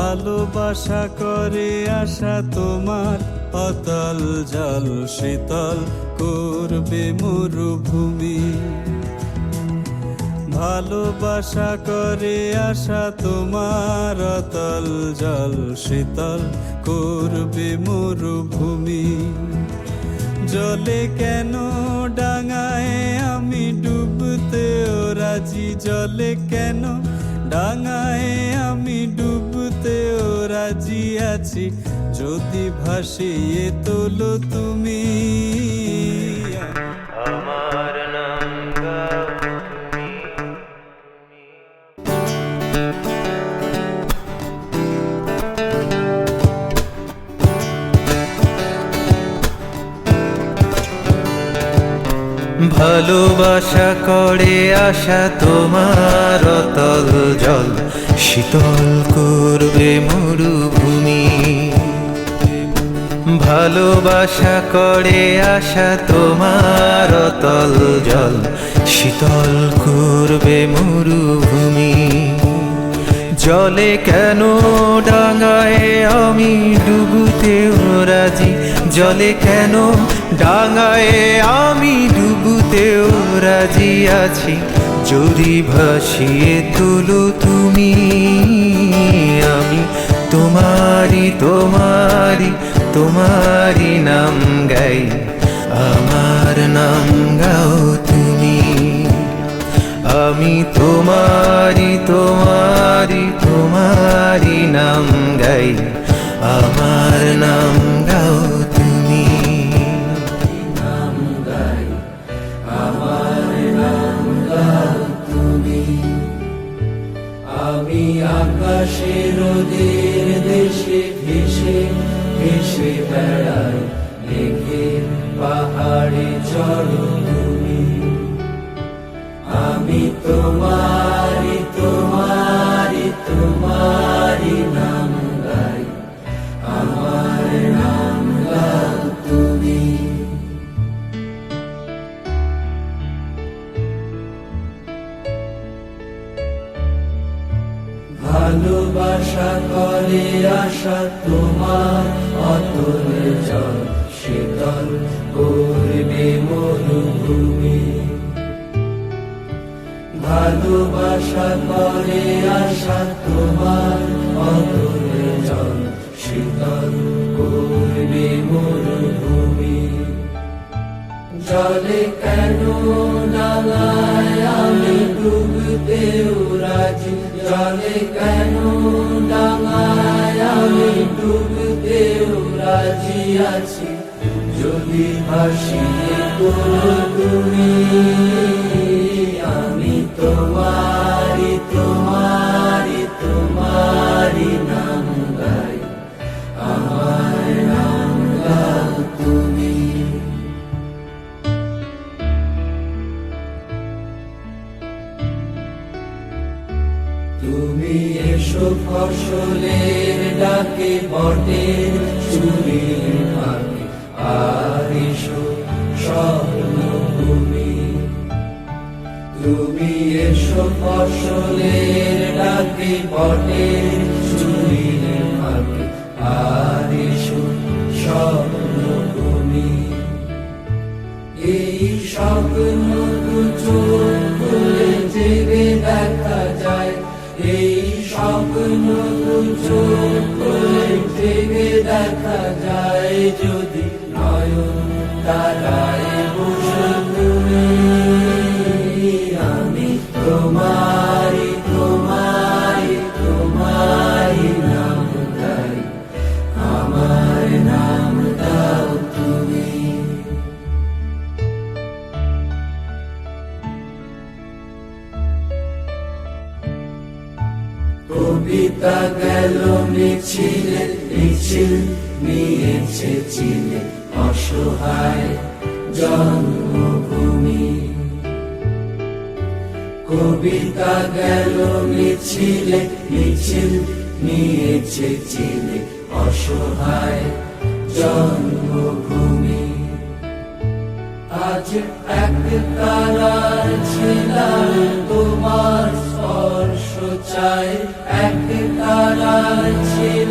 ভালোবাসা করে আশা তোমার অতল জল শীতল করবে মরুভূমি। ভালোবাসা করে আশা তোমার অতল জল শীতল করবে মরুভূমি। জলে কেন ডাঙায় আমি ডুবতেও রাজি, জলে কেন ডাঙায় আমি ডুবতেও রাজি আছি, যদি ভাসিয়ে তোলো তুমি আমার নাম গাও তুমি। ভালোবাসা করে আশা তোমার অতল জল শীতল করবে মরুভূমি। ভালোবাসা করে আশা তোমার অতল জল শীতল করবে মরুভূমি। জলে কেন ডাঙায় আমি ডুবতেও রাজি, জলে কেন ডাঙায় আমি ডুবতেও রাজি আছি, যদি ভাসিয়ে তোলো তুমি। আমি তোমারি তোমারি তোমারি নাম গাই, আমার নাম গাও তুমি। আমি তোমারি তোমারি তোমারি নাম গাই, আমার নাম গাও তুমি। নাম গাই, আমার নাম গাও তুমি। আমি আকাশের ওদের দেশে ভেসে ভেসে বেড়াই, মেঘের পাহাড়ে চড়ো তুমি। আমি তোমারি তোমারি তোমারি নাম গাই, আমার নাম গাও তুমি। ভালোবাসা করে আশা তোমার অতল জল শীতল করবে মরুভূমি। ভালোবাসা করে আশা তোমার অতল জল শীতল করবে মরুভূমি। জলে কেন ডাঙায় আমি ডুবতেও রাজি, জলে কেন ডাঙায় আমি ডুবতেও রাজি আছি, যদি ভাসিয়ে তোলো তুমি। আমি তোমারি তোমারি তোমারি নাম গাই, আমার নাম গাও তুমি। তুমি এসো ফসলের ডাকে বটের চুরির ফাঁকে, আর এসো স্বর্ণভূমি। তুমি এসো ফসলের ডাকে বটের চুরির ফাঁকে, আর এসো স্বর্ণভূমি। এই স্বপ্ন দু চোখ খুলে জেগে দেখা যায়, এই স্বপ্ন দু চোখ খুলে জেগে দেখা যায়, যদি নয়ন তারায় বসো তুমি। আমি তোমারি তোমারি তোমারি নাম গাই, আমার নাম গাও তুমি। কবিতা গেল মিছিলে মিছিল নিয়েছে চিলে অসহায় জন্মভূমি। কবিতা গেল মিছিলে মিছিল নিয়েছে চিলে অসহায় জন্মভূমি। আজ এক তারার ছিলাম তোমার স্পর্শ চাই, এক তারার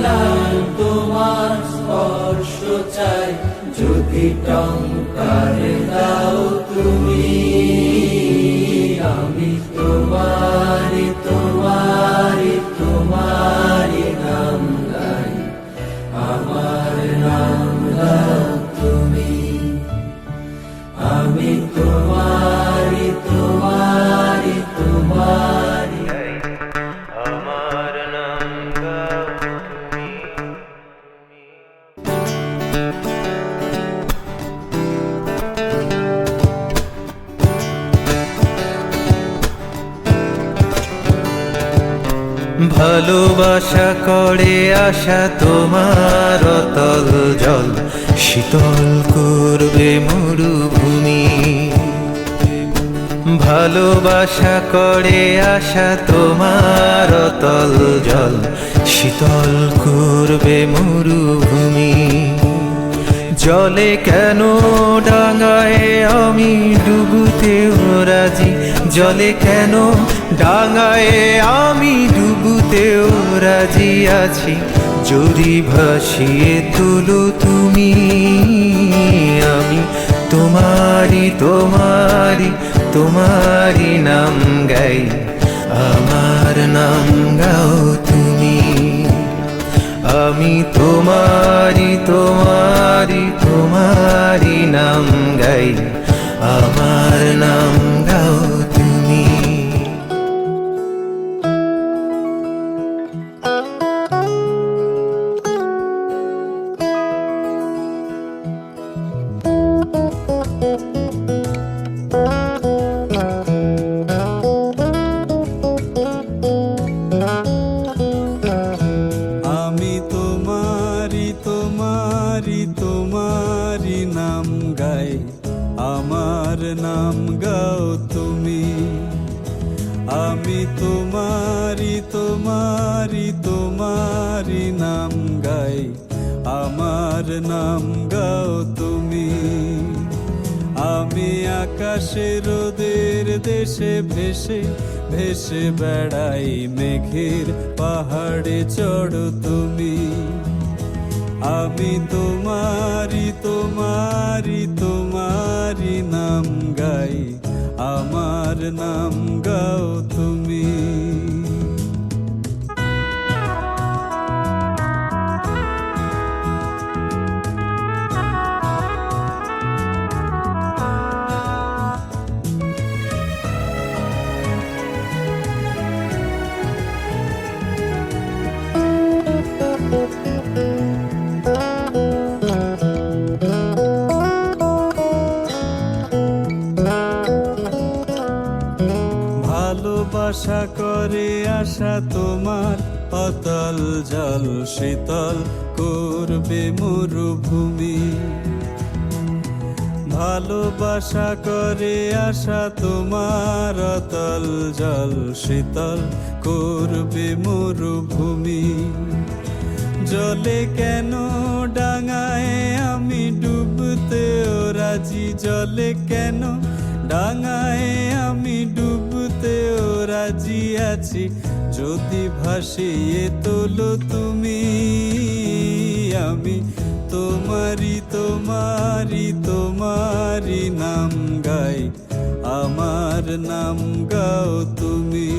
ছিলাম তোমার স্পর্শ চাই, যদি টঙ্কার দাও তুমি, আমি তোমারি তোমারি তোমারি নাম গাই, আমার নাম গাও তুমি, আমি তোমারি তোমারি তোমারি আমার নাম গাও তুমি। ভালোবাসা করে আসা তোমার অতল জল, শীতল করবে মরুভূমি। ভালোবাসা করে আসা তোমার অতল জল, শীতল করবে মরুভূমি। জলে কেন ডাঙায় আমি ডুবুতেও রাজি, জলে কেন ডাঙায় আমি ডুবুতেও রাজি আছি, যদি ভাসিয়ে তুলো তুমি। আমি তোমারি তোমারি তোমারি নাম গাই, আমার নাম গাও তুমি। আমি তোমারি তোমারি তোমারি নাম গাই, আমার নাম গাও তুমি। আমি তোমারি তোমারি তোমারি নাম গাই, আমার নাম গাও তুমি। আমি তোমারি তোমারি তোমারি নাম গাই, আমার নাম গাও তুমি। আমি আকাশে রোদের দেশে ভেসে ভেসে বেড়াই, মেঘের পাহাড়ে চড়ো তুমি। আমি তোমারি তোমারি তোমারি নাম গাই, আমার নাম গাও তুমি। ভালোবাসা করে আসা তোমার অতল জল, শীতল করবে মরুভূমি। ভালোবাসা করে আসা তোমার অতল জল, শীতল করবে মরুভূমি। জলে কেন ডাঙায় আমি ডুবতেও রাজি, জলে কেন ডাঙায় আমি ডুবতেও রাজি আছি, যদি ভাসিয়ে তোলো তুমি। আমি তোমারি তোমারি তোমারি নাম গাই, আমার নাম গাও তুমি।